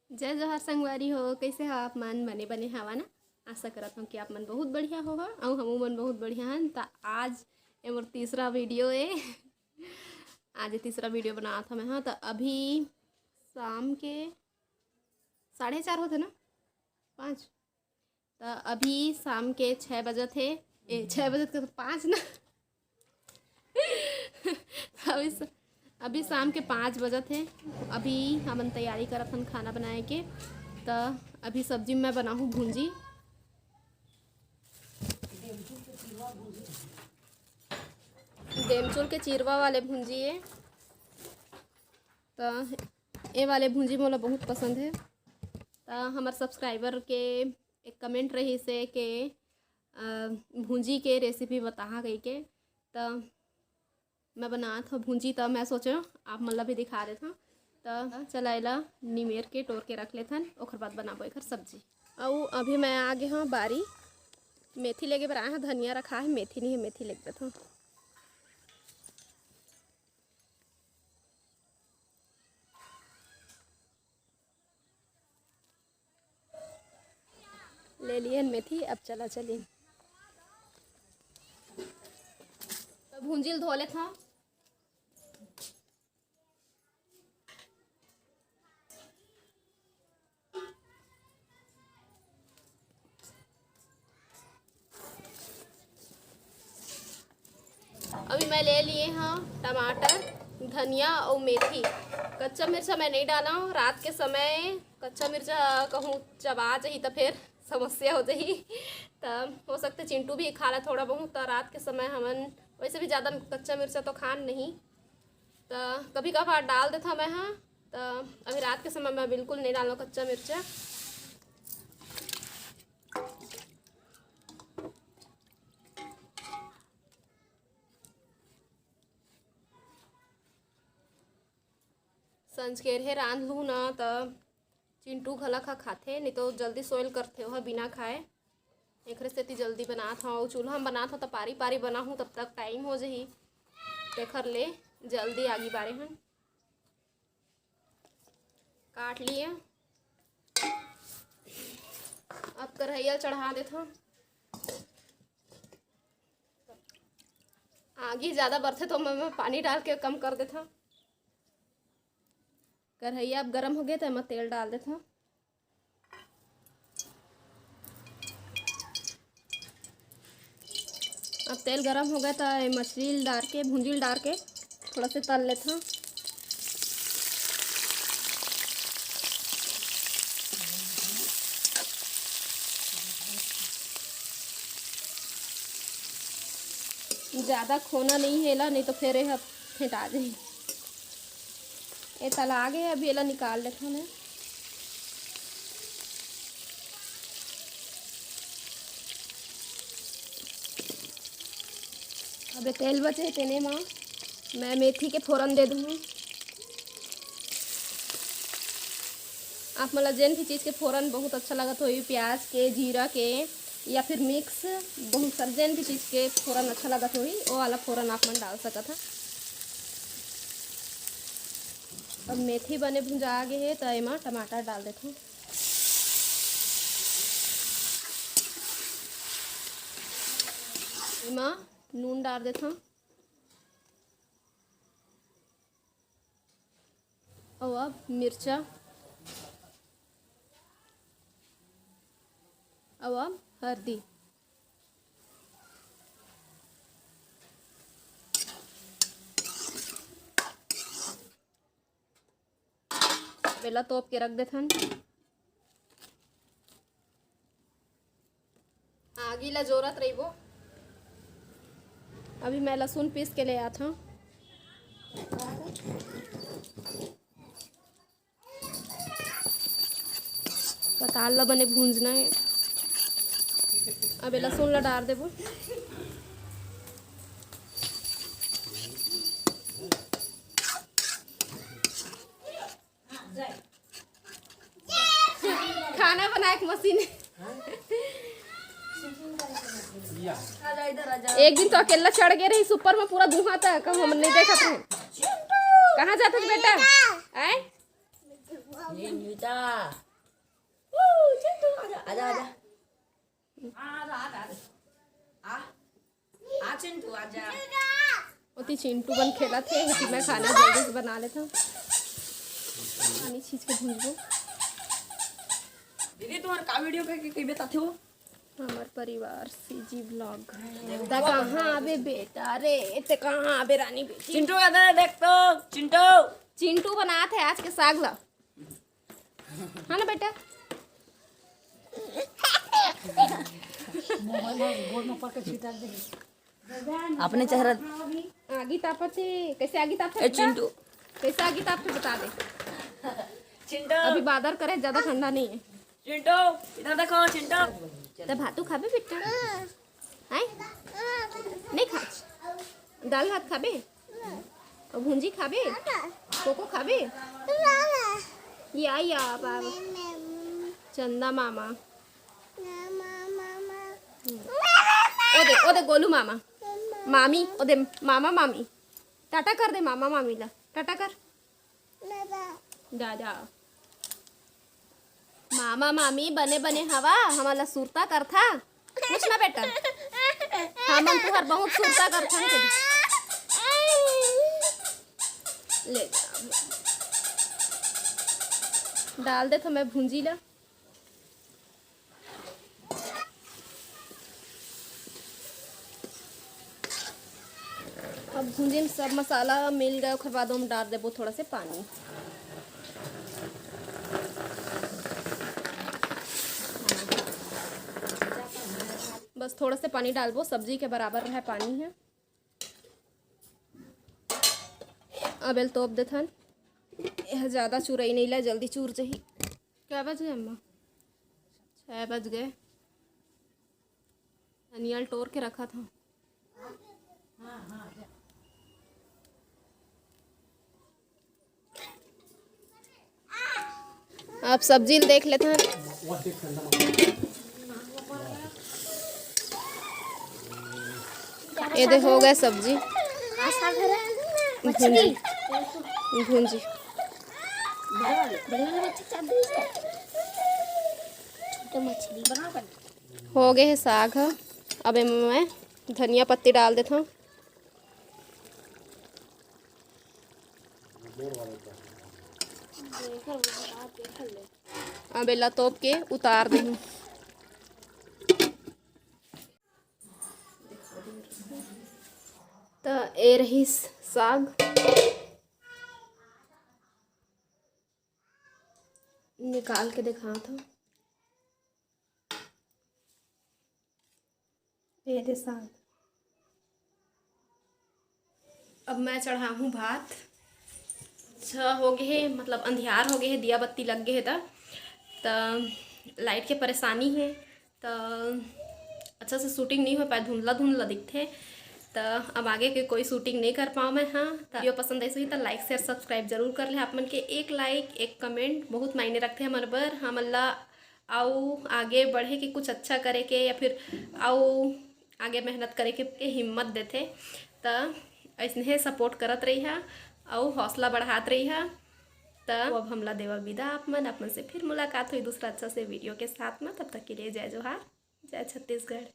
जय जोहार संगवारी हो। कैसे हो आप मन? बने बने हवा ना। आशा करत हूँ कि आप मन बहुत बढ़िया हो और हमू मन बहुत बढ़िया हन। तो आज ये मोर तीसरा वीडियो है। आज तीसरा वीडियो बना था मैं। हाँ, तो अभी शाम के 4:30 होते ना, 5। तो अभी शाम के 6 बजे थे। 6 बजे तो 5 ना। अभी शाम के 5 बजे थे। अभी हमन तैयारी करत हन खाना बनाए के। तो अभी सब्जी में बनाऊँ भुंजी। देमचूल के चिरवा वाले भुंजी है। तो ये वाले भुंजी मोला बहुत पसंद है। तो हमारे सब्सक्राइबर के एक कमेंट रही से के भुंजी के रेसिपी बता गई के। तो मैं बनात हूँ भुंजी। तो मैं सोचो आप मतलब भी दिखा देता हूँ। तो चलाइला निमेर के टोर के रख लेथन, ओकर बाद बनाबो एकर सब्जी। और अभी मैं आ गई हूँ बारी। मेथी लेके बर आए हैं, धनिया रखा है, मेथी नहीं है, मेथी लेके देता हूँ। ले लिए मेथी। अब चलिए तो भुंजिल धो लेता हूँ। अभी मैं ले लिए हाँ टमाटर, धनिया और मेथी। कच्चा मिर्चा मैं नहीं डाला हूँ। रात के समय कच्चा मिर्चा कहूँ चबा जाही तो फिर समस्या हो जाही। तब हो सकते चिंटू भी खा ला थोड़ा बहुत। तो रात के समय हमन वैसे भी ज़्यादा कच्चा मिर्चा तो खान नहीं, तो कभी कभार डाल देता मैं। हाँ, तो अभी रात के समय मैं बिल्कुल नहीं डालूँ कच्चा मिर्चा। संज के रहे रांध लूँ ना, तो चिंटू घला खाथे, नहीं तो जल्दी सोयल करथे वह बिना खाए। एक सेती जल्दी बनात हूँ। चूल्हा में बनात हूँ तो पारी पारी बना हूँ, तब तक टाइम हो जाही। तेखर ले जल्दी आगी बारे हैं। काट लिए। अब कढ़ैया चढ़ा देता हूँ। आगी ज़्यादा बढ़ते तो मैं पानी डाल के कम कर देता हूँ। कढ़ैया अब गर्म हो गया तो मैं तेल डाल देता हूँ। अब तेल गरम हो गया तो मछली डाल के भुंजिल डाल के थोड़ा से तल लेता हूँ। ज़्यादा खोना नहीं है ला, नहीं तो फिर यह फेंटा जाए। ये तला आ गए, अभी ये निकाल लेता हूँ मैं। अब तेल बचे तेने में मैं मेथी के फोरन दे दूँगी। आप मतलब जैन भी चीज़ के फोरन बहुत अच्छा लगत हो, प्याज के, जीरा के या फिर मिक्स, बहुत सारे जैन भी चीज़ के फोरन अच्छा लगत हो, वो वाला फोरन आप मन डाल सकत है। अब मेथी बने भुंजा गए है तो एमा टमाटर डाल देता हूँ। एमा नून डाल देता हूँ। और अब मिर्चा, और अब हल्दी। पहला तोप के रख देथन। आगी ला जोरत रही वो। अभी मैं लहसुन पीस के ले आता हूँ। पताल ला बने भूंजना है। अब लहसुन ला डाल देबो। खाना बनाए के मशीन। एक दिन तो अकेला चढ़ गए रही ऊपर में, पूरा धुआं तक हम नहीं देखा थे। कहाँ जाते बेटा? आए ये नीता चिंटू आजा आजा आजा आजा आजा आ आ चिंटू आजा। ओती चिंटू बन खेला थे कि मैं खाना जल्दी से बना लेता हूँ। पानी छींच के भूंजबो। दीदी तुम्हारे का वीडियो के बताते हो? हमार परिवार सीजी ब्लॉग। ता कहाँ आबे बेटा रे, ते कहाँ आबे रानी बेटी। चिंटू इधर देख तो चिंटू। चिंटू बनाते है आज के साग ला, हाँ ना बेटा। अपने चेहरा आगी तापते कैसे आगी तापते ए चिंटू कैसे आगी तापते बता दे। चिंटू अभी बादल करे, ज्यादा ठंडा नहीं है। चिंटू इधर देखो चिंटू। तो भातू खाबे बेटा? हैं नहीं खा? दाल भात खाबे और भुंजी खाबे, कोको खाबे? या बाबा चंदा मामा, ओदे गोलू मामा, मामी ओदे मामा मामी। टाटा कर दे मामा मामी ला, टाटा कर दादा। मामा मामी बने बने हवा हमारा सुरता कर था कुछ ना बेटा। हम तुहर बहुत सुरता कर था ले डाल दे तो मैं भूंजी ला। अब भूंजी में सब मसाला मिल गया, उसके बाद हम डाल देबो थोड़ा से पानी। बस थोड़ा से पानी डालबो, सब्जी के बराबर रहे पानी है। अब एल तोप देथन, यह ज़्यादा चूरई नहीं ला, जल्दी चूर चाहिए। क्या बज गए अम्मा? 6 बज गए। अनियल टोर के रखा था। आप सब्जी देख लेते हैं। ये दे हो गए सब्जी भूंजी भूंजी। हो गए है साग है। अब मैं धनिया पत्ती डाल देता हूँ। अब एला तोप के उतार दे। तो ए रही साग। निकाल के दिखा था। ये दे साग। अब मैं चढ़ा हूँ भात। 6 हो गए है, मतलब अंधियार हो गए है, दिया बत्ती लग गए है। तो लाइट के परेशानी है, तो अच्छा से शूटिंग नहीं हो पाए, धुंधला धुंधला दिखते। तो अब आगे के कोई शूटिंग नहीं कर पाऊँ मैं। हाँ, तो वीडियो पसंद ऐसे ही तो लाइक शेयर सब्सक्राइब जरूर कर ले। आप मन के एक लाइक एक कमेंट बहुत मायने रखते हैं हमारे बर। हम अल्लाह आओ आगे बढ़े के कुछ अच्छा करे के, या फिर आओ आगे मेहनत करे के हिम्मत देते। तो ऐसे सपोर्ट करत रही है और हौसला बढ़ात रही है। तो अब हमला देवा विदा। आप मन से फिर मुलाकात हुई दूसरा अच्छा से वीडियो के साथ में। तब तक के लिए जय जोहार, जय छत्तीसगढ़।